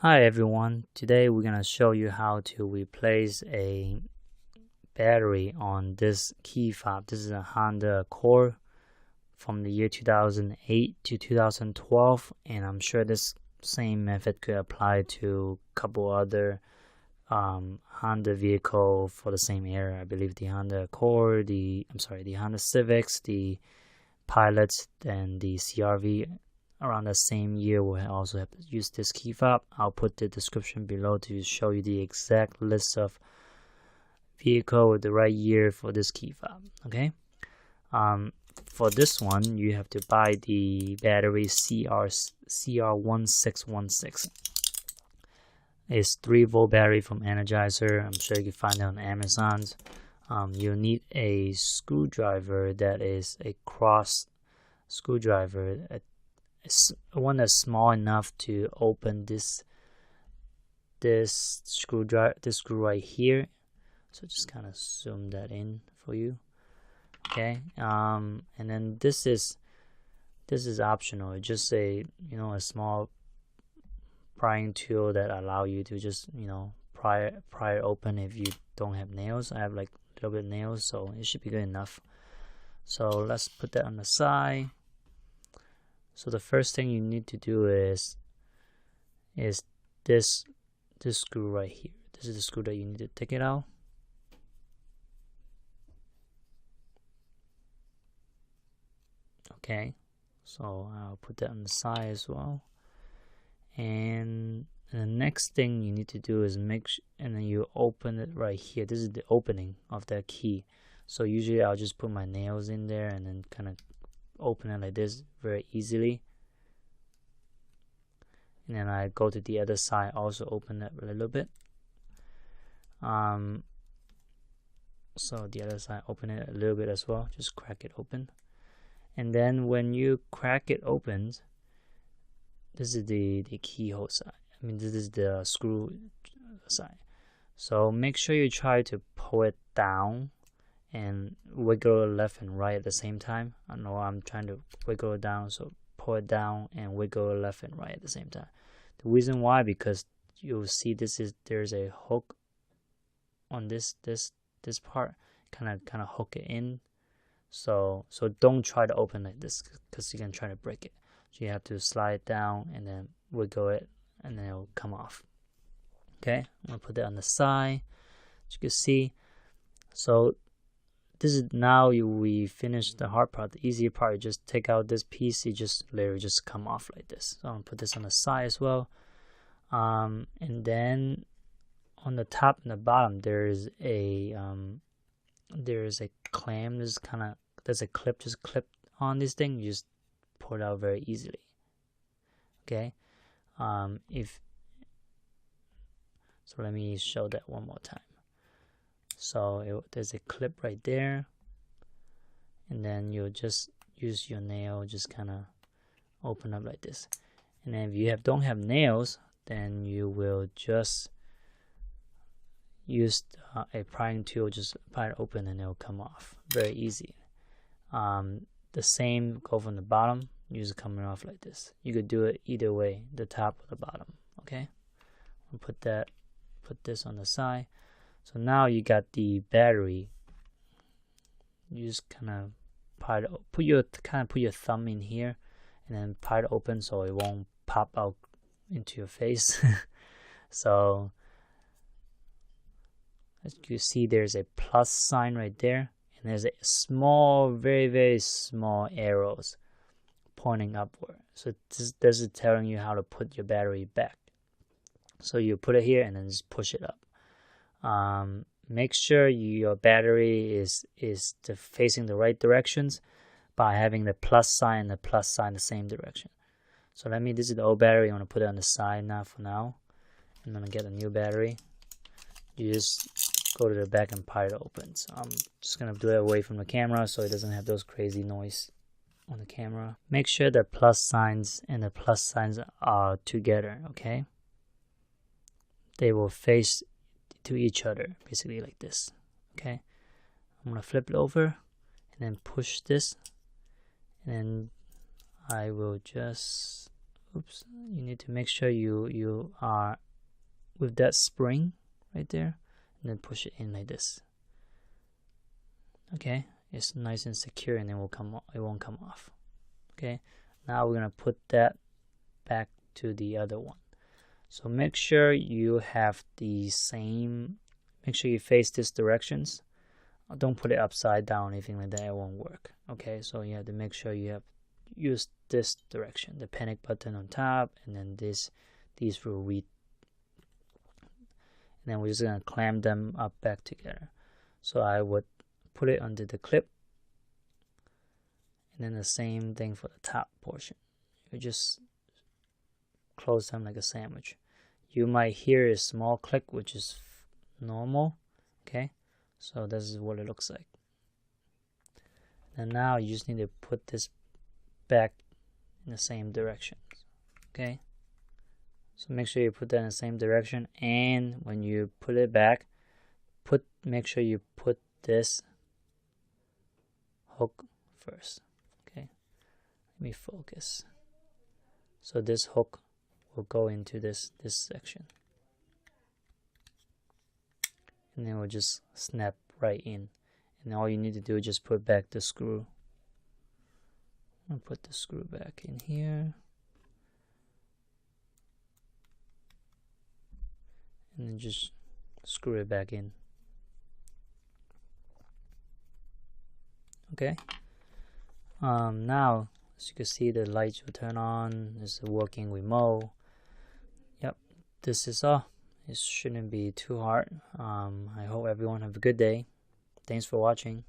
Hi everyone, today we're gonna show you how to replace a battery on this key fob. This is a Honda Accord from the year 2008 to 2012, and I'm sure this same method could apply to a couple other Honda vehicle for the same era. I believe the Honda Accord, the Honda Civics, the Pilots, and the CRV around the same year will also have to use this key fob. I'll put the description below to show you the exact list of vehicle with the right year for this key fob. Okay. For this one, you have to buy the battery CR1616. It's 3-volt battery from Energizer. I'm sure you can find it on Amazon. You'll need a screwdriver that is a cross screwdriver, one that's small enough to open this screw right here. So just kind of zoom that in for you. Okay, and then this is optional. It's just a a small prying tool that allow you to just pry open if you don't have nails. I have like a little bit of nails, so it should be good enough. So let's put that on the side. So the first thing you need to do is this screw right here. This is the screw that you need to take it out. Okay, so I'll put that on the side as well. And the next thing you need to do is and then you open it right here. This is the opening of that key. So usually I'll just put my nails in there and then kind of open it like this very easily. And then I go to the other side, also open it a little bit. So the other side, open it a little bit as well, just crack it open. And then when you crack it open, this is the keyhole side. I mean, this is the screw side. So make sure you try to pull it down and wiggle it left and right at the same time. I know I'm trying to wiggle it down, so pull it down and wiggle it left and right at the same time. The reason why, because you'll see there's a hook on this part, kind of hook it in. So don't try to open like this, because you can try to break it. So you have to slide it down and then wiggle it, and then it'll come off. Okay, I'm gonna put that on the side, as you can see. So this is now we finished the hard part. The easier part, you just take out this piece, you just literally just come off like this. So I'm gonna put this on the side as well. And then on the top and the bottom there is a clamp. There's a clip just clipped on this thing. You just pull it out very easily. Okay. So let me show that one more time. So there's a clip right there, and then you'll just use your nail, just kind of open up like this. And then if you don't have nails, then you will just use a prying tool, just pry it open and it'll come off very easy. The same go from the bottom, use it coming off like this. You could do it either way, the top or the bottom. Okay, I'll put this on the side. So now you got the battery. You just kind of put your thumb in here, and then pry it open so it won't pop out into your face. So as you see, there's a plus sign right there, and there's a small, very, very small arrows pointing upward. So this is telling you how to put your battery back. So you put it here and then just push it up. Make sure your battery is facing the right directions by having the plus sign and the plus sign the same direction. So this is the old battery. I'm going to put it on the side now for now. I'm going to get a new battery. You just go to the back and pry it open. So I'm just going to do it away from the camera so it doesn't have those crazy noise on the camera. Make sure the plus signs and the plus signs are together, okay? They will face to each other, basically like this. Okay, I'm gonna flip it over and then push this, and then I will just oops, you need to make sure you are with that spring right there, and then push it in like this. Okay, it's nice and secure, and it won't come off. Okay, now we're gonna put that back to the other one. So make sure you have the same, make sure you face this directions. Don't put it upside down, anything like that, it won't work. Okay, so you have to make sure you have use this direction, the panic button on top, and then these will read, and then we're just gonna clamp them up back together. So I would put it under the clip, and then the same thing for the top portion. You just close them like a sandwich. You might hear a small click, which is normal. Okay, so this is what it looks like. And now you just need to put this back in the same direction. Okay, so make sure you put that in the same direction, and when you put it back, make sure you put this hook first. Okay, let me focus. So this hook will go into this section, and then we'll just snap right in, and all you need to do is just put back the screw. I'll put the screw back in here, and then just screw it back in. Okay, now as you can see, the lights will turn on. This is working remote. Yep, this is all. It shouldn't be too hard. I hope everyone have a good day. Thanks for watching.